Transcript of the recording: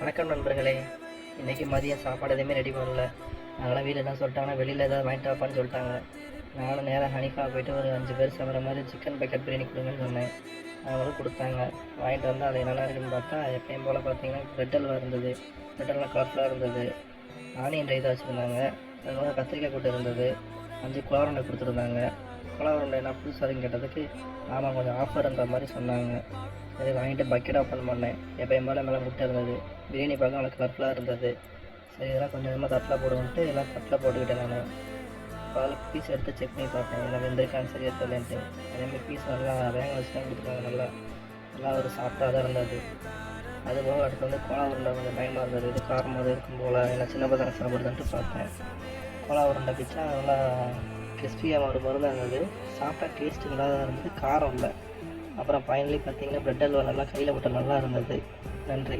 வணக்கம் நண்பர்களே. இன்றைக்கி மதியம் சாப்பாடு எதுவுமே ரெடி பண்ணல. அதனால் வீட்டில் என்ன சொல்லிட்டாங்கன்னா வெளியில் ஏதாவது வாங்கிட்டு வாப்பான்னு சொல்லிட்டாங்க. நானும் நேராக ஹனிஃபா போய்ட்டு ஒரு 5 பேர் சாப்பிட்ற மாதிரி சிக்கன் பக்கெட் பிரியாணி கொடுங்கன்னு சொன்னேன். அவங்களும் கொடுத்தாங்க. வாங்கிட்டு வந்தால் அது என்னென்ன இருக்குன்னு பார்த்தா எப்பயும் போல் பார்த்தீங்கன்னா பிரெட் அல்வா இருந்தது. பிரெட் அல்வா கலர்ஃபுல்லாக இருந்தது. ஆனியன் ரைத்தா வச்சுருந்தாங்க. அதுபோல் கத்திரிக்காய் கூட்டு இருந்தது. 5 குழா உருண்டை கொடுத்துருந்தாங்க. குழா உருண்டை என்ன புதுசாக கேட்டதுக்கு ஆமாம் கொஞ்சம் ஆஃபர்ன்ற மாதிரி சொன்னாங்க. சரி வாங்கிட்டு பக்கெட் ஓப்பன் பண்ணேன். எப்பயும் போல் மேலே முட்டை இருந்தது. பிரியாணி பார்க்க நல்லா கலர்ஃபுல்லாக இருந்தது. சரி இதெல்லாம் கொஞ்சம் கொஞ்சமாக தட்டில் போடுவோன்ட்டு எல்லாம் தட்டில் போட்டுக்கிட்டேன். நான் அதில் பீஸ் எடுத்து செக் பண்ணி பார்த்தேன். எல்லாம் வெந்திருக்கான்னு சரியாக தெரியலன்ட்டு. அதேமாதிரி பீஸ் நல்லா வேக வச்சு தான் கொடுத்துருக்காங்க. நல்லா ஒரு சாஃப்டாக தான் இருந்தது. அதுபோக அடுத்து வந்து கோலா உருண்டை கொஞ்சம் பயமாக இருந்தது. இது காரமாக இருக்கும் போல் என்ன சின்ன பசங்க சாப்பிடுதுன்ட்டு பார்த்தேன். கோலா உருண்டை பிச்சா நல்லா கிறிஸ்பியாக ஒரு மருந்தாக இருந்தது. சாப்பிட்டா டேஸ்ட்டு நல்லா இருந்தது, காரம் இல்லை. அப்புறம் ஃபைனலி பார்த்தீங்கன்னா பிரெட் அல்வா நல்லா கையில் போட்டு நல்லா இருந்தது. நன்றி.